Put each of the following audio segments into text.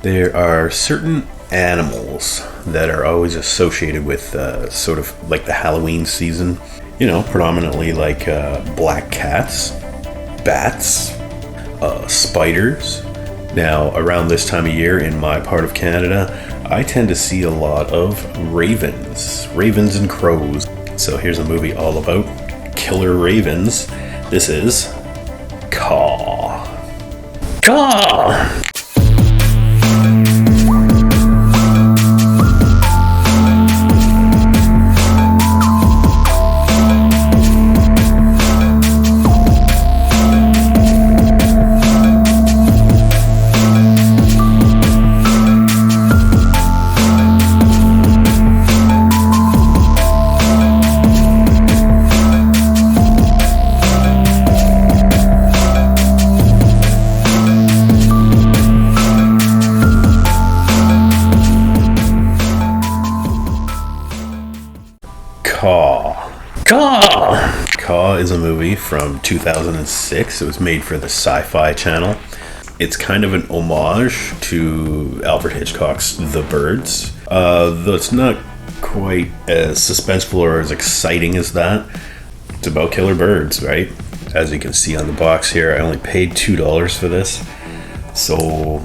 There are certain animals that are always associated with sort of like the Halloween season. You know, predominantly like black cats, bats, spiders. Now, around this time of year in my part of Canada, I tend to see a lot of ravens and crows. So here's a movie all about killer ravens. This is Caw. Caw! Caw is a movie from 2006. It was made for the Sci-Fi Channel. It's kind of an homage to Alfred Hitchcock's The Birds, though it's not quite as suspenseful or as exciting as that. It's about killer birds, right? As you can see on the box here, I only paid $2 for this. So,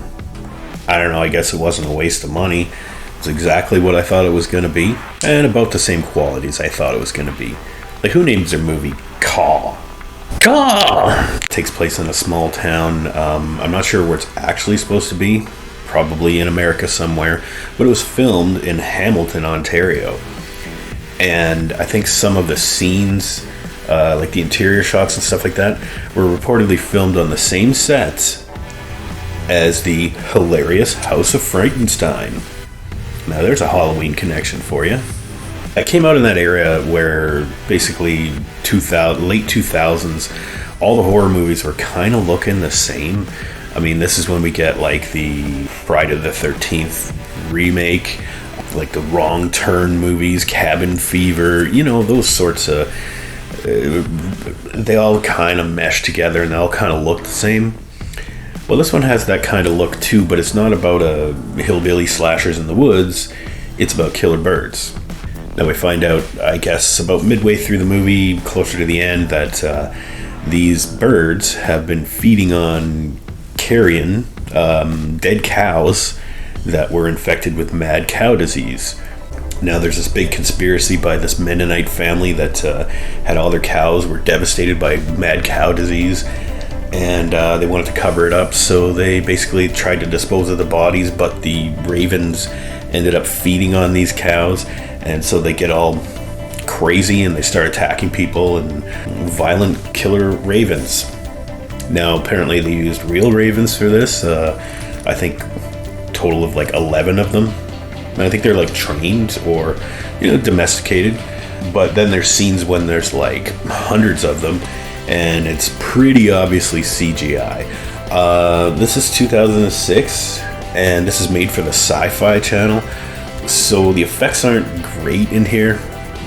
I don't know, I guess it wasn't a waste of money. It's exactly what I thought it was going to be, and about the same qualities I thought it was going to be. Like, who names their movie Caw? Caw! It takes place in a small town. I'm not sure where it's actually supposed to be. Probably in America somewhere. But it was filmed in Hamilton, Ontario. And I think some of the scenes, like the interior shots and stuff like that, were reportedly filmed on the same sets as the hilarious House of Frankenstein. Now, there's a Halloween connection for you. I came out in that area where basically late 2000s, all the horror movies were kind of looking the same. I mean, this is when we get like the Friday the 13th remake, like the Wrong Turn movies, Cabin Fever, you know, those sorts of... they all kind of mesh together and they all kind of look the same. Well, this one has that kind of look too, but it's not about a hillbilly slashers in the woods. It's about killer birds. Now we find out, I guess, about midway through the movie, closer to the end, that these birds have been feeding on carrion, dead cows that were infected with mad cow disease. Now there's this big conspiracy by this Mennonite family that had all their cows were devastated by mad cow disease, and they wanted to cover it up, so they basically tried to dispose of the bodies, but the ravens ended up feeding on these cows, and so they get all crazy and they start attacking people, and violent killer ravens. Now apparently they used real ravens for this. I think total of like 11 of them, and I think they're like trained or, you know, domesticated. But then there's scenes when there's like hundreds of them, and it's pretty obviously CGI. This is 2006, and this is made for the Sci-Fi Channel, so the effects aren't great in here.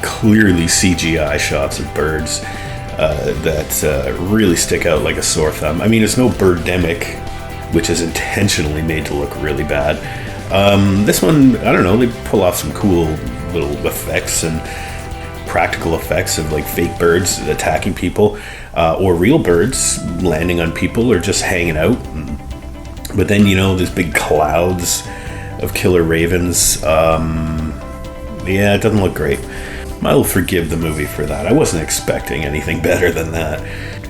Clearly CGI shots of birds that really stick out like a sore thumb. I mean, it's no Birdemic, which is intentionally made to look really bad. This one, I don't know, they pull off some cool little effects and practical effects of like fake birds attacking people, or real birds landing on people or just hanging out. But then, you know, there's big clouds of killer ravens. Yeah, it doesn't look great. I will forgive the movie for that. I wasn't expecting anything better than that.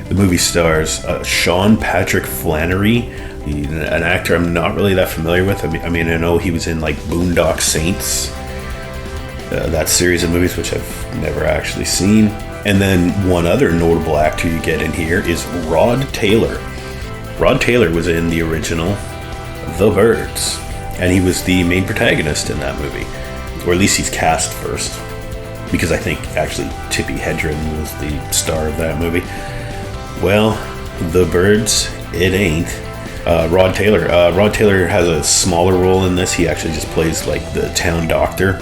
The movie stars Sean Patrick Flanery, an actor I'm not really that familiar with. I mean, I know he was in like Boondock Saints, that series of movies, which I've never actually seen. And then one other notable actor you get in here is Rod Taylor. Rod Taylor was in the original The Birds, and he was the main protagonist in that movie. Or at least he's cast first, because I think actually Tippi Hedren was the star of that movie. Well, The Birds, it ain't. Rod Taylor has a smaller role in this. He actually just plays like the town doctor.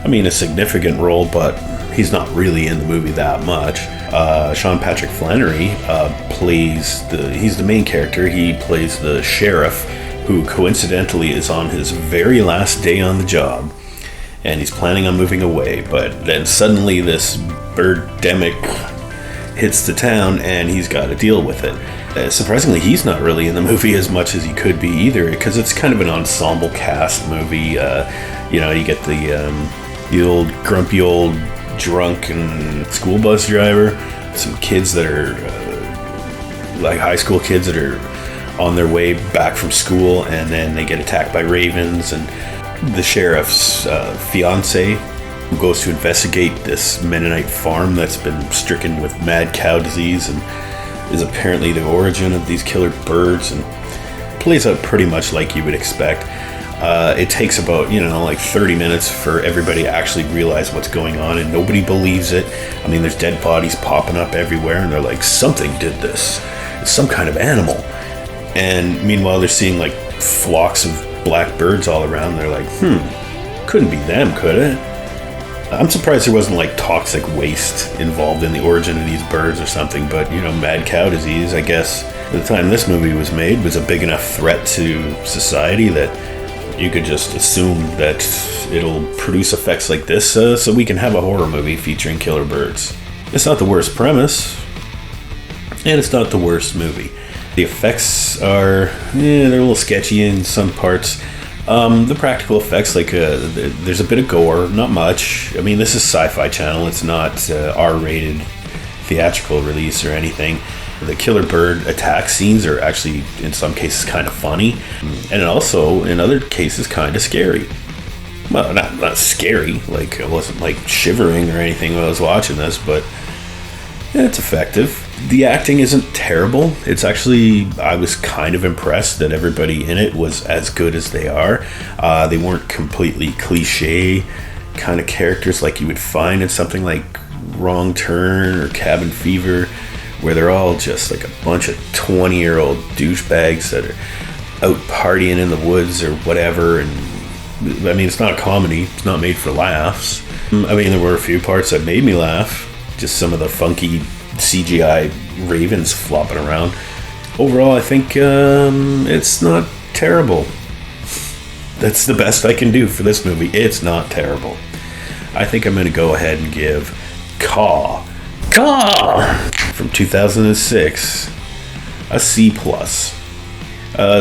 I mean, a significant role, but he's not really in the movie that much. Sean Patrick Flanery he's the main character. He plays the sheriff who coincidentally is on his very last day on the job, and he's planning on moving away, but then suddenly this birdemic hits the town and he's got to deal with it. Surprisingly, he's not really in the movie as much as he could be either, because it's kind of an ensemble cast movie. You get the old grumpy old drunk and school bus driver, some kids that are like high school kids that are on their way back from school, and then they get attacked by ravens, and the sheriff's fiance, who goes to investigate this Mennonite farm that's been stricken with mad cow disease and is apparently the origin of these killer birds, and plays out pretty much like you would expect. It takes about 30 minutes for everybody to actually realize what's going on, and nobody believes it. I mean, there's dead bodies popping up everywhere, and they're like, something did this. It's some kind of animal. And meanwhile, they're seeing like flocks of black birds all around. They're like, couldn't be them, could it? I'm surprised there wasn't like toxic waste involved in the origin of these birds or something, but mad cow disease, I guess, at the time this movie was made, was a big enough threat to society that you could just assume that it'll produce effects like this, so we can have a horror movie featuring killer birds. It's not the worst premise, and it's not the worst movie. The effects are, they're a little sketchy in some parts. The practical effects, like there's a bit of gore, not much. I mean, this is Sci-Fi Channel. It's not R-rated theatrical release or anything. The killer bird attack scenes are actually, in some cases, kind of funny, and also, in other cases, kind of scary. Well, not scary. Like, I wasn't like shivering or anything when I was watching this, but it's effective. The acting isn't terrible. It's actually, I was kind of impressed that everybody in it was as good as they are. They weren't completely cliche kind of characters like you would find in something like Wrong Turn or Cabin Fever, where they're all just like a bunch of 20-year-old douchebags that are out partying in the woods or whatever. And I mean, it's not a comedy. It's not made for laughs. I mean, there were a few parts that made me laugh. Just some of the funky CGI ravens flopping around. Overall, I think it's not terrible. That's the best I can do for this movie. It's not terrible. I think I'm going to go ahead and give Caw from 2006 a C+.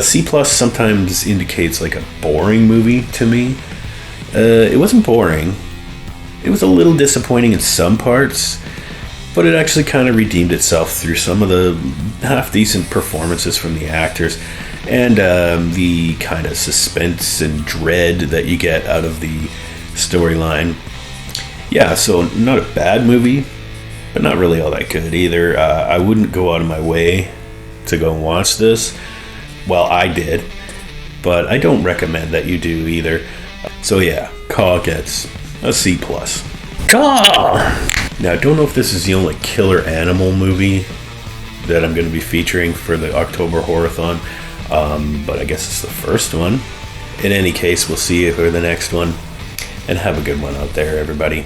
C+ sometimes indicates like a boring movie to me. It wasn't boring. It was a little disappointing in some parts, but it actually kind of redeemed itself through some of the half-decent performances from the actors, and the kind of suspense and dread that you get out of the storyline. Yeah, so not a bad movie, but not really all that good either. I wouldn't go out of my way to go and watch this. Well, I did, but I don't recommend that you do either. So yeah, Caw gets a C+. Caw! Now, I don't know if this is the only killer animal movie that I'm going to be featuring for the October Horror-thon, but I guess it's the first one. In any case, we'll see you for the next one, and have a good one out there, everybody.